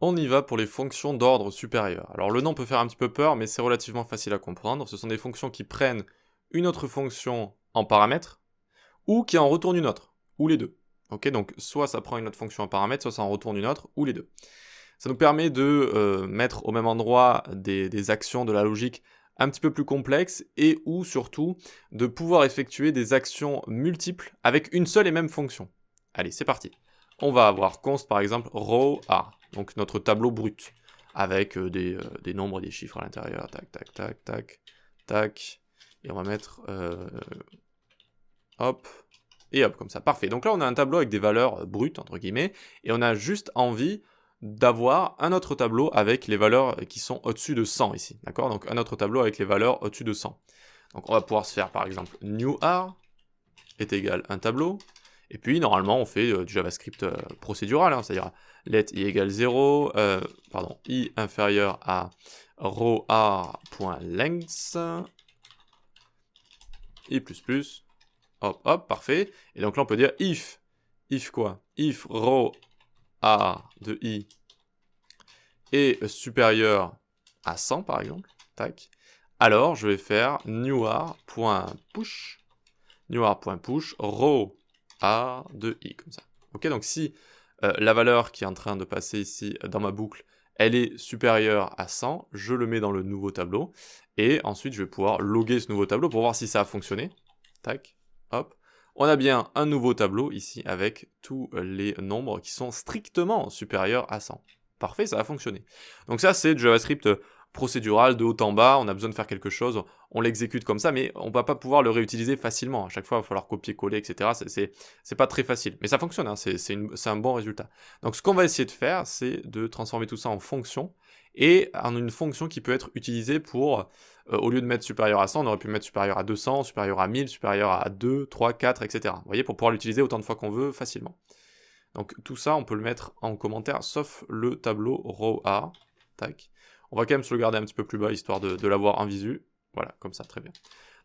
On y va pour les fonctions d'ordre supérieur. Alors le nom peut faire un petit peu peur, mais c'est relativement facile à comprendre. Ce sont des fonctions qui prennent une autre fonction en paramètre, ou qui en retournent une autre, ou les deux. Ok, donc soit ça prend une autre fonction en paramètre, soit ça en retourne une autre, ou les deux. Ça nous permet de mettre au même endroit des actions de la logique un petit peu plus complexes, et ou surtout de pouvoir effectuer des actions multiples avec une seule et même fonction. Allez, c'est parti. On va avoir const par exemple row a, donc notre tableau brut, avec des nombres et des chiffres à l'intérieur, tac, tac, tac, tac, tac, et on va mettre hop, et hop, comme ça, parfait. Donc là on a un tableau avec des valeurs brutes, entre guillemets, et on a juste envie d'avoir un autre tableau avec les valeurs qui sont au-dessus de 100 ici, d'accord? Donc un autre tableau avec les valeurs au-dessus de 100. Donc on va pouvoir se faire par exemple newAr est égal un tableau, et puis normalement on fait du JavaScript procédural, hein, c'est-à-dire let i égale 0, i inférieur à rowAr.length, i++, hop hop, parfait, et donc là on peut dire if quoi? If row a de i est supérieur à 100 par exemple, tac, alors je vais faire newAr.push row a de i, comme ça. Ok, donc si la valeur qui est en train de passer ici dans ma boucle, elle est supérieure à 100, je le mets dans le nouveau tableau, et ensuite je vais pouvoir loguer ce nouveau tableau pour voir si ça a fonctionné. Tac, hop. On a bien un nouveau tableau ici avec tous les nombres qui sont strictement supérieurs à 100. Parfait, ça a fonctionné. Donc ça, c'est du JavaScript procédural de haut en bas, on a besoin de faire quelque chose, on l'exécute comme ça, mais on va pas pouvoir le réutiliser facilement. À chaque fois, il va falloir copier-coller, etc. C'est pas très facile, mais ça fonctionne, hein, c'est un bon résultat. Donc ce qu'on va essayer de faire, c'est de transformer tout ça en fonction, et en une fonction qui peut être utilisée pour, au lieu de mettre supérieur à 100, on aurait pu mettre supérieur à 200, supérieur à 1000, supérieur à 2, 3, 4, etc. Vous voyez, pour pouvoir l'utiliser autant de fois qu'on veut facilement. Donc tout ça, on peut le mettre en commentaire, sauf le tableau row A. Tac. On va quand même se le garder un petit peu plus bas, histoire de l'avoir en visu. Voilà, comme ça, très bien.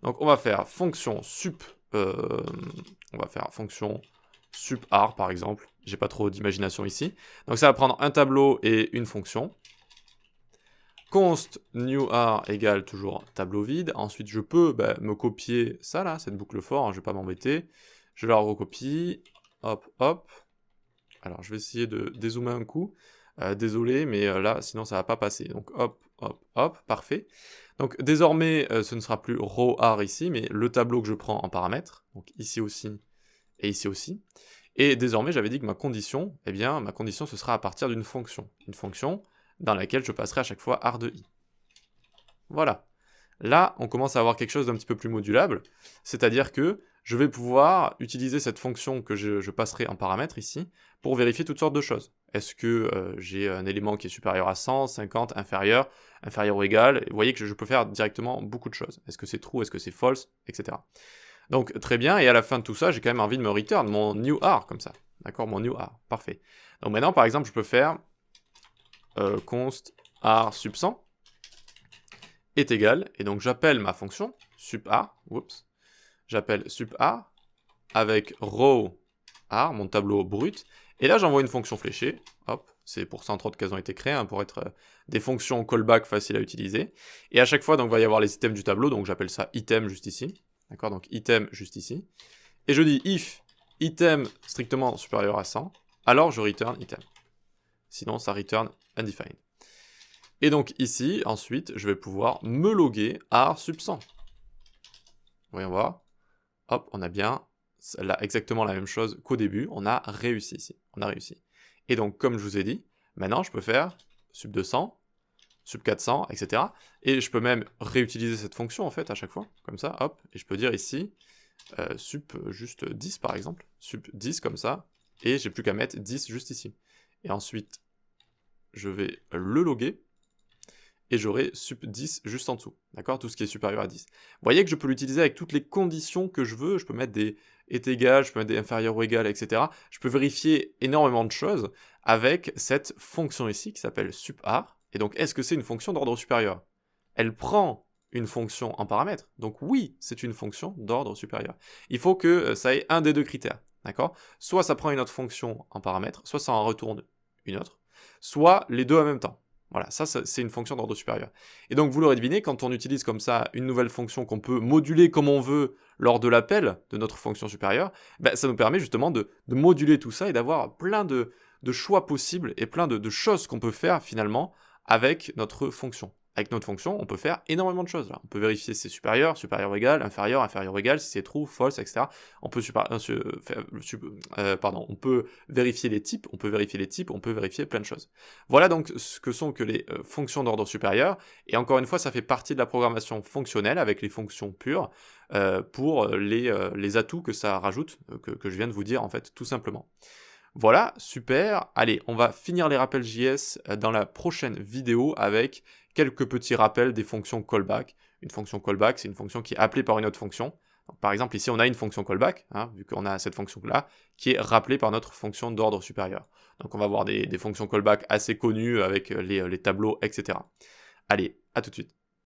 Donc on va faire fonction sup, sup_ar par exemple. J'ai pas trop d'imagination ici. Donc ça va prendre un tableau et une fonction. Const newAr égale toujours tableau vide. Ensuite je peux me copier ça là, cette boucle for, hein, je vais pas m'embêter. Je la recopie, hop hop. Alors je vais essayer de dézoomer un coup. Désolé, mais là, sinon ça va pas passer. Donc hop, hop, hop, parfait. Donc désormais, ce ne sera plus rowAr ici, mais le tableau que je prends en paramètre. Donc ici aussi, et ici aussi. Et désormais, j'avais dit que ma condition, eh bien, ma condition, ce sera à partir d'une fonction. Une fonction dans laquelle je passerai à chaque fois ar de i. Voilà. Là, on commence à avoir quelque chose d'un petit peu plus modulable, c'est-à-dire que je vais pouvoir utiliser cette fonction que je passerai en paramètre ici, pour vérifier toutes sortes de choses. Est-ce que j'ai un élément qui est supérieur à 100, 50, inférieur ou égal? Vous voyez que je peux faire directement beaucoup de choses. Est-ce que c'est true, est-ce que c'est false, etc. Donc très bien, et à la fin de tout ça, j'ai quand même envie de me return mon newAr, comme ça. D'accord, mon newAr, parfait. Donc maintenant, par exemple, je peux faire const ar sub 100, est égal, et donc j'appelle ma fonction, sup_ar, j'appelle sup_ar, avec row_ar, mon tableau brut, et là j'envoie une fonction fléchée, hop, c'est pour ça entre autres qu'elles ont été créées, hein, pour être des fonctions callback faciles à utiliser, et à chaque fois donc il va y avoir les items du tableau, donc j'appelle ça item juste ici, d'accord, donc item juste ici, et je dis if item strictement supérieur à 100, alors je return item, sinon ça return undefined. Et donc ici, ensuite, je vais pouvoir me loguer ar sub 100. Voyons voir. Hop, on a bien là, exactement la même chose qu'au début. On a réussi ici. On a réussi. Et donc, comme je vous ai dit, maintenant, je peux faire sub 200, sub 400, etc. Et je peux même réutiliser cette fonction, en fait, à chaque fois. Comme ça, hop. Et je peux dire ici, sup juste 10, par exemple. Sup 10, comme ça. Et j'ai plus qu'à mettre 10 juste ici. Et ensuite, je vais le loguer. Et j'aurai sup 10 juste en dessous, d'accord? Tout ce qui est supérieur à 10. Vous voyez que je peux l'utiliser avec toutes les conditions que je veux, je peux mettre des est égal, je peux mettre des inférieur ou égal, etc. Je peux vérifier énormément de choses avec cette fonction ici qui s'appelle sup_ar. Et donc, est-ce que c'est une fonction d'ordre supérieur? Elle prend une fonction en paramètre, donc oui, c'est une fonction d'ordre supérieur. Il faut que ça ait un des deux critères, d'accord? Soit ça prend une autre fonction en paramètre, soit ça en retourne une autre. soit les deux en même temps. Voilà, ça c'est une fonction d'ordre supérieur. Et donc vous l'aurez deviné, quand on utilise comme ça une nouvelle fonction qu'on peut moduler comme on veut lors de l'appel de notre fonction supérieure, ben, ça nous permet justement de moduler tout ça et d'avoir plein de choix possibles et plein de choses qu'on peut faire finalement avec notre fonction. Avec notre fonction, on peut faire énormément de choses. Là. On peut vérifier si c'est supérieur, supérieur égal, inférieur, inférieur égal, si c'est true, false, etc. On peut, on peut vérifier les types, on peut vérifier plein de choses. Voilà donc ce que sont que les fonctions d'ordre supérieur. Et encore une fois, ça fait partie de la programmation fonctionnelle avec les fonctions pures pour les atouts que ça rajoute, que je viens de vous dire en fait, tout simplement. Voilà, super. Allez, on va finir les rappels JS dans la prochaine vidéo avec quelques petits rappels des fonctions callback. Une fonction callback, c'est une fonction qui est appelée par une autre fonction. Donc, par exemple, ici, on a une fonction callback, vu qu'on a cette fonction-là, qui est rappelée par notre fonction d'ordre supérieur. Donc, on va voir des fonctions callback assez connues avec les tableaux, etc. Allez, à tout de suite.